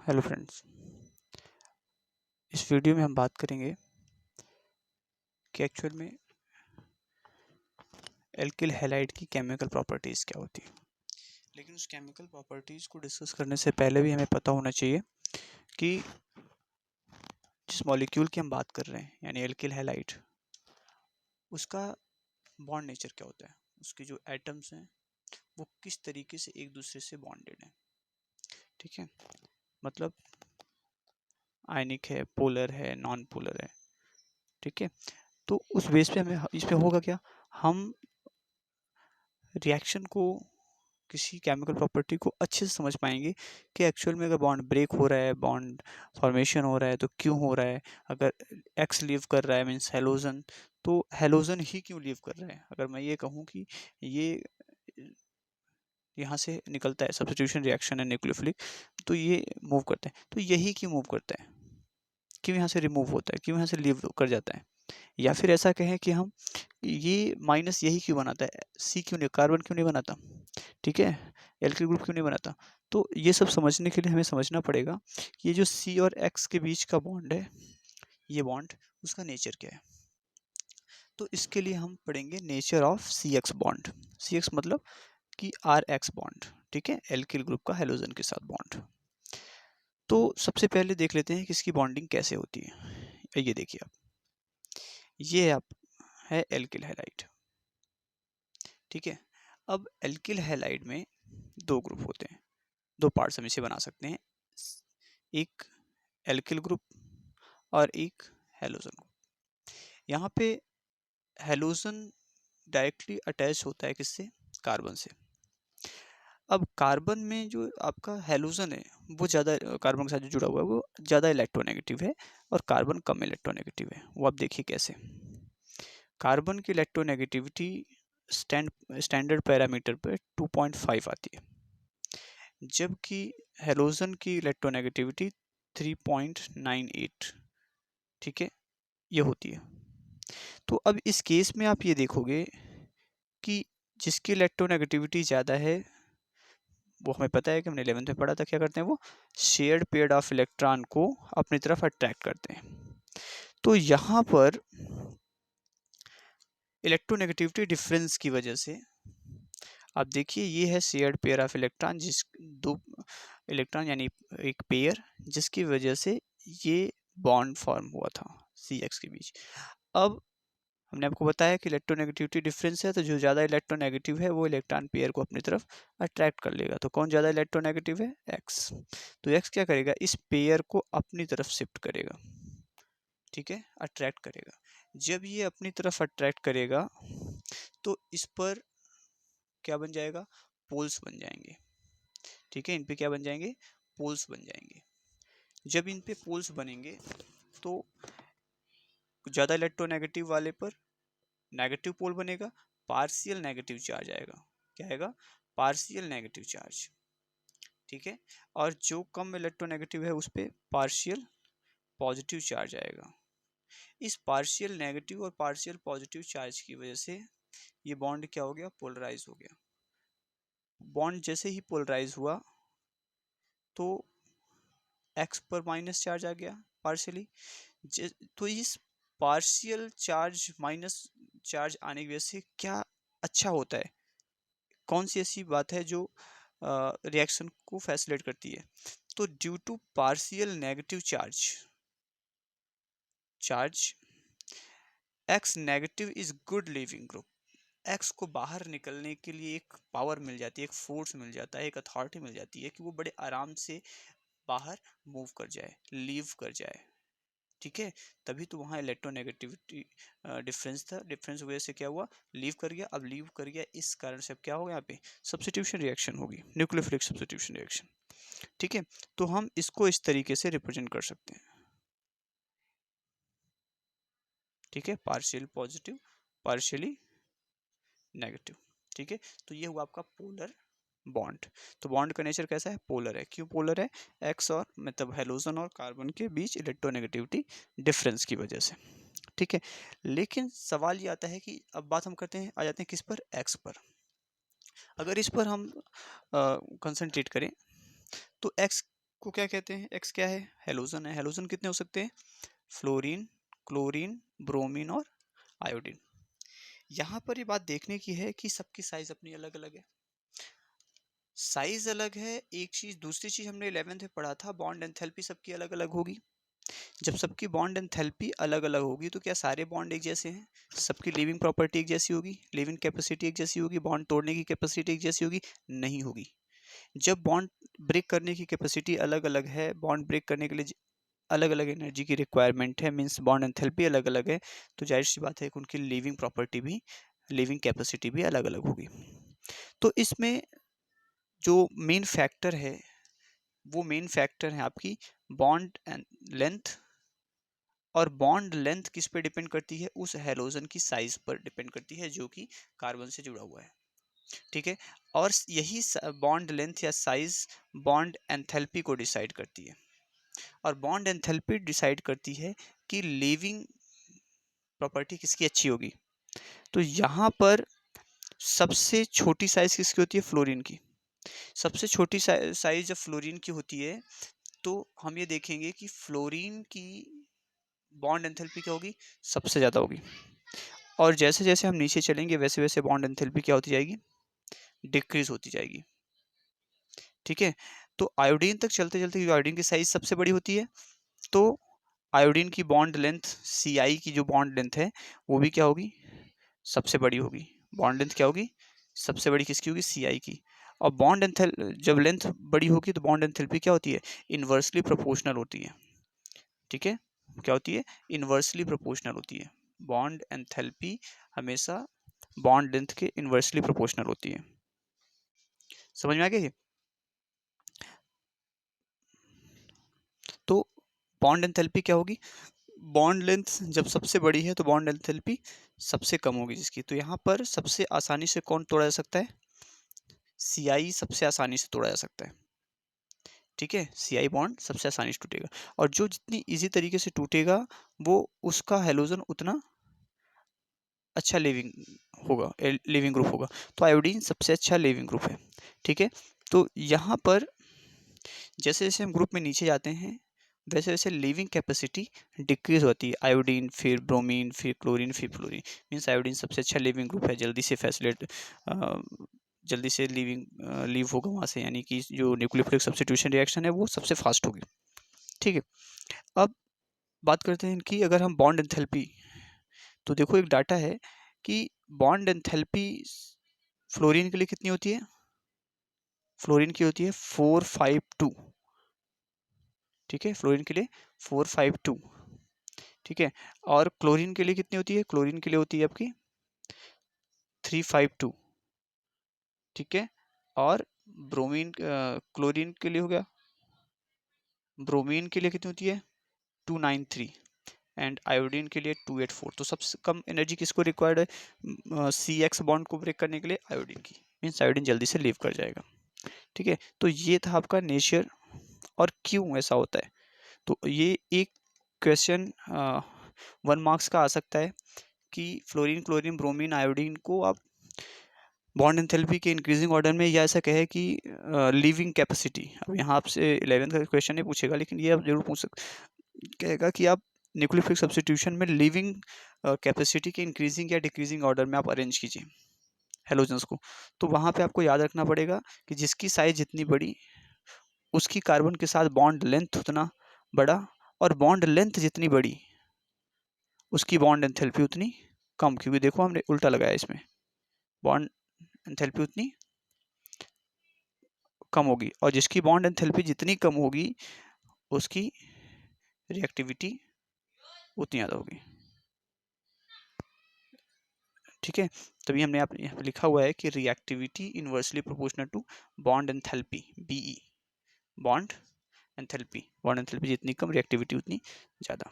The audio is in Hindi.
Hello friends. इस वीडियो में हम बात करेंगे कि एक्चुअल में एल्किल हैलाइड की केमिकल प्रॉपर्टीज़ क्या होती है। लेकिन उस केमिकल प्रॉपर्टीज़ को डिस्कस करने से पहले भी हमें पता होना चाहिए कि जिस मॉलिक्यूल की हम बात कर रहे हैं यानी एल्किल हैलाइड, उसका बॉन्ड नेचर क्या होता है, उसके जो एटम्स हैं वो किस तरीके से एक दूसरे से बॉन्डेड हैं। ठीक है, मतलब आयनिक है, पोलर है, नॉन पोलर है। ठीक है, तो उस बेस पे हमें इसमें होगा क्या, हम रिएक्शन को, किसी केमिकल प्रॉपर्टी को अच्छे से समझ पाएंगे कि एक्चुअल में अगर बॉन्ड ब्रेक हो रहा है, बॉन्ड फॉर्मेशन हो रहा है तो क्यों हो रहा है। अगर एक्स लीव कर रहा है मीन्स हेलोजन, तो हेलोजन ही क्यों लीव कर रहा है। अगर मैं ये कहूँ कि ये यहाँ से निकलता है, सब्स्टिट्यूशन रिएक्शन है न्यूक्लियोफिलिक, तो ये मूव करते हैं, तो यही क्यों मूव करता है, क्यों यहाँ से रिमूव होता है, क्यों यहाँ से लीव कर जाता है। या फिर ऐसा कहें कि हम ये माइनस यही क्यों बनाता है, सी क्यों नहीं, कार्बन क्यों नहीं बनाता। ठीक है, एल्किल ग्रुप क्यों नहीं बनाता। तो ये सब समझने के लिए हमें समझना पड़ेगा कि ये जो सी और एक्स के बीच का बॉन्ड है, ये बॉन्ड उसका नेचर क्या है। तो इसके लिए हम पढ़ेंगे nature of C X bond. C X मतलब कि आर एक्स बॉन्ड। ठीक है, एल्किल ग्रुप का हेलोजन के साथ बॉन्ड। तो सबसे पहले देख लेते हैं कि इसकी बॉन्डिंग कैसे होती है। ये देखिए आप, ये आप है एल्किल हैलाइड। ठीक है, अब एल्किल हैलाइड में दो ग्रुप होते हैं, दो पार्ट्स हम इसे बना सकते हैं, एक एल्किल ग्रुप और एक हेलोजन ग्रुप। यहाँ पे हेलोजन डायरेक्टली अटैच होता है किससे, कार्बन से। अब कार्बन में जो आपका हेलोजन है वो ज़्यादा, कार्बन के साथ जो जुड़ा हुआ है वो ज़्यादा इलेक्ट्रोनेगेटिव है और कार्बन कम इलेक्ट्रोनेगेटिव है। वो आप देखिए कैसे। कार्बन की इलेक्ट्रोनेगेटिविटी स्टैंडर्ड पैरामीटर पे 2.5 आती है, जबकि हेलोजन की इलेक्ट्रोनेगेटिविटी 3.98। ठीक है, ये होती है। तो अब इस केस में आप ये देखोगे कि जिसकी इलेक्ट्रोनेगेटिविटी ज़्यादा है, वो हमें पता है कि हमने 11th में पढ़ा था, क्या करते हैं, वो शेयर्ड पेयर ऑफ इलेक्ट्रॉन को अपनी तरफ अट्रैक्ट करते हैं। तो यहाँ पर इलेक्ट्रोनेगेटिविटी डिफरेंस की वजह से आप देखिए, ये है शेयर्ड पेयर ऑफ इलेक्ट्रॉन, जिस दो इलेक्ट्रॉन यानी एक पेयर, जिसकी वजह से ये बॉन्ड फॉर्म हुआ था सी एक्स के बीच। अब हमने आपको बताया कि इलेक्ट्रोनेगेटिविटी डिफरेंस है, तो जो ज़्यादा इलेक्ट्रोनेगेटिव है वो इलेक्ट्रॉन पेयर को अपनी तरफ अट्रैक्ट कर लेगा। तो कौन ज़्यादा इलेक्ट्रोनेगेटिव है, एक्स। तो एक्स क्या करेगा, इस पेयर को अपनी तरफ शिफ्ट करेगा। ठीक है, अट्रैक्ट करेगा। जब ये अपनी तरफ अट्रैक्ट करेगा तो इस पर क्या बन जाएगा, पोल्स बन जाएंगे। ठीक है, इन पे क्या बन जाएंगे, पोल्स बन जाएंगे। जब इन पे पोल्स बनेंगे तो ज़्यादा इलेक्ट्रोनेगेटिव वाले पर नेगेटिव पोल बनेगा, पार्शियल नेगेटिव चार्ज आएगा। क्या आएगा, पार्शियल नेगेटिव चार्ज। ठीक है, और जो कम इलेक्ट्रोनेगेटिव है उस पर पार्शियल पॉजिटिव चार्ज आएगा। इस पार्शियल नेगेटिव और पार्शियल पॉजिटिव चार्ज की वजह से ये बॉन्ड क्या हो गया, पोलराइज हो गया। बॉन्ड जैसे ही पोलराइज हुआ तो एक्स पर माइनस चार्ज आ गया पार्शियली। तो इस पार्शियल चार्ज माइनस चार्ज आने की वजह से क्या अच्छा होता है, कौन सी ऐसी बात है जो रिएक्शन को फैसिलिटेट करती है। तो due to partial negative charge, X negative is good leaving group. X को बाहर निकलने के लिए एक पावर मिल जाती है, एक फोर्स मिल जाता है, एक अथॉरिटी मिल जाती है कि वो बड़े आराम से बाहर मूव कर जाए, लीव कर जाए। ठीक है, तभी तो वहाँ इलेक्ट्रोनेगेटिविटी डिफरेंस था, डिफरेंस की वजह से क्या हुआ, लीव कर गया। अब लीव कर गया, इस कारण से अब क्या होगा, यहाँ पे सब्स्टिट्यूशन रिएक्शन होगी, न्यूक्लियोफिलिक सब्स्टिट्यूशन रिएक्शन। ठीक है, तो हम इसको इस तरीके से रिप्रेजेंट कर सकते हैं। ठीक है, पार्शियल पॉजिटिव, पार्शियली नेगेटिव। ठीक है, तो ये हुआ आपका पोलर बॉन्ड। तो बॉन्ड का नेचर कैसा है, पोलर है। क्यों पोलर है, एक्स और मतलब हेलोजन और कार्बन के बीच इलेक्ट्रोनेगेटिविटी डिफरेंस की वजह से। ठीक है, लेकिन सवाल ये आता है कि अब बात हम करते हैं, आ जाते हैं किस पर, एक्स पर। अगर इस पर हम कंसंट्रेट करें तो एक्स को क्या कहते हैं, एक्स क्या है, हेलोजन है। हेलोजन कितने हो सकते हैं, फ्लोरीन, क्लोरीन, ब्रोमीन और आयोडीन। यहाँ पर ये बात देखने की है कि सबकी साइज अपनी अलग अलग है, साइज अलग है एक चीज। दूसरी चीज हमने 11th में पढ़ा था, बॉन्ड एंथैल्पी सबकी अलग अलग होगी। जब सबकी बॉन्ड एंथैल्पी अलग अलग होगी तो क्या सारे बॉन्ड एक जैसे हैं, सबकी लिविंग प्रॉपर्टी एक जैसी होगी, लिविंग कैपेसिटी एक जैसी होगी, बॉन्ड तोड़ने की कैपेसिटी एक जैसी होगी, नहीं होगी। जब बॉन्ड ब्रेक करने की कैपेसिटी अलग अलग है, बॉन्ड ब्रेक करने के लिए अलग अलग एनर्जी की रिक्वायरमेंट है, मीन्स बॉन्ड एंथैल्पी अलग अलग है, तो जाहिर सी बात है कि उनकी लिविंग प्रॉपर्टी भी, लिविंग कैपेसिटी भी अलग अलग होगी। तो इसमें जो मेन फैक्टर है वो मेन फैक्टर है आपकी बॉन्ड लेंथ, और बॉन्ड लेंथ किस पे डिपेंड करती है, उस हेलोजन की साइज पर डिपेंड करती है जो कि कार्बन से जुड़ा हुआ है, ठीक है। और यही बॉन्ड लेंथ या साइज बॉन्ड एंथैल्पी को डिसाइड करती है, और बॉन्ड एंथैल्पी डिसाइड करती है कि लिविंग प्रॉपर्टी किसकी अच्छी होगी। तो यहाँ पर सबसे छोटी साइज किसकी होती है, फ्लोरीन की। सबसे छोटी साइज जब फ्लोरीन की होती है तो हम ये देखेंगे कि फ्लोरीन की बॉन्ड एंथैल्पी क्या होगी, सबसे ज़्यादा होगी। और जैसे जैसे हम नीचे चलेंगे वैसे वैसे बॉन्ड एंथैल्पी क्या होती जाएगी, डिक्रीज होती जाएगी, ठीक है। तो आयोडीन तक चलते चलते, क्योंकि आयोडीन की साइज सबसे बड़ी होती है, तो आयोडीन की बॉन्ड लेंथ, Ci की जो बॉन्ड लेंथ है वो भी क्या होगी, सबसे बड़ी होगी। बॉन्ड लेंथ क्या होगी, सबसे बड़ी किसकी होगी, Ci की। और बॉन्ड एंथैल जब लेंथ बड़ी होगी तो बॉन्ड एंथैल्पी क्या होती है, इन्वर्सली प्रोपोर्शनल होती है, ठीक है। क्या होती है, इन्वर्सली प्रोपोर्शनल होती है। बॉन्ड एंथैल्पी हमेशा बॉन्ड लेंथ के इन्वर्सली प्रोपोर्शनल होती है। समझ में आ गया ये। तो बॉन्ड एंथैल्पी क्या होगी, बॉन्ड लेंथ जब सबसे बड़ी है तो बॉन्ड एंथैल्पी सबसे कम होगी जिसकी। तो यहाँ पर सबसे आसानी से कौन तोड़ा जा सकता है, Ci सबसे आसानी से तोड़ा जा सकता है, ठीक है। Ci बॉन्ड सबसे आसानी से टूटेगा, और जो जितनी इजी तरीके से टूटेगा वो उसका हेलोजन उतना अच्छा लिविंग होगा, लिविंग ग्रुप होगा। तो आयोडीन सबसे अच्छा लिविंग ग्रुप है, ठीक है। तो यहाँ पर जैसे जैसे हम ग्रुप में नीचे जाते हैं वैसे वैसे लिविंग कैपेसिटी डिक्रीज होती है, आयोडीन फिर ब्रोमीन फिर क्लोरीन फिर फ्लोरीन। मीन्स आयोडीन सबसे अच्छा लिविंग ग्रुप है, जल्दी से जल्दी से लीव होगा वहाँ से, यानी कि जो न्यूक्लियोफिलिक सब्स्टिट्यूशन रिएक्शन है वो सबसे फास्ट होगी, ठीक है। अब बात करते हैं इनकी, अगर हम बॉन्ड एंथैल्पी, तो देखो एक डाटा है कि बॉन्ड एंथैल्पी फ्लोरीन के लिए कितनी होती है, फ्लोरीन की होती है 452, ठीक है। फ्लोरीन के लिए 452, ठीक है। और क्लोरीन के लिए कितनी होती है, क्लोरीन के लिए होती है आपकी 352, ठीक है। और ब्रोमीन क्लोरीन के लिए हो गया, ब्रोमीन के लिए कितनी होती है 293, एंड आयोडीन के लिए 284। तो सबसे कम एनर्जी किसको रिक्वायर्ड है, CX बॉन्ड को ब्रेक करने के लिए, आयोडीन की। मीन्स आयोडीन जल्दी से लीव कर जाएगा, ठीक है। तो ये था आपका नेचर और क्यों ऐसा होता है। तो ये एक क्वेश्चन 1 मार्क्स का आ सकता है कि फ्लोरीन क्लोरीन ब्रोमीन आयोडीन को आप बॉन्ड एंथैल्पी के इंक्रीजिंग ऑर्डर में, या ऐसा कहे कि लिविंग कैपेसिटी, अब यहाँ आपसे 11th का क्वेश्चन नहीं पूछेगा लेकिन ये आप जरूर पूछ सकते, कहेगा कि आप न्यूक्लियोफिलिक सब्स्टिट्यूशन में लिविंग कैपेसिटी के इंक्रीजिंग या डिक्रीजिंग ऑर्डर में आप अरेंज कीजिए हेलोजेंस को। तो वहाँ पे आपको याद रखना पड़ेगा कि जिसकी साइज जितनी बड़ी उसकी कार्बन के साथ बॉन्ड लेंथ उतना बड़ा, और बॉन्ड लेंथ जितनी बड़ी उसकी बॉन्ड एंथैल्पी उतनी कम, क्योंकि देखो हमने उल्टा लगाया इसमें, बॉन्ड एंथैल्पी उतनी कम होगी, और जिसकी बॉन्ड एंथैल्पी जितनी कम होगी उसकी रिएक्टिविटी उतनी ज़्यादा होगी, ठीक है। तभी हमने यहाँ पे लिखा हुआ है कि reactivity inversely proportional to bond enthalpy, BE, bond enthalpy, bond enthalpy जितनी कम रिएक्टिविटी उतनी ज़्यादा।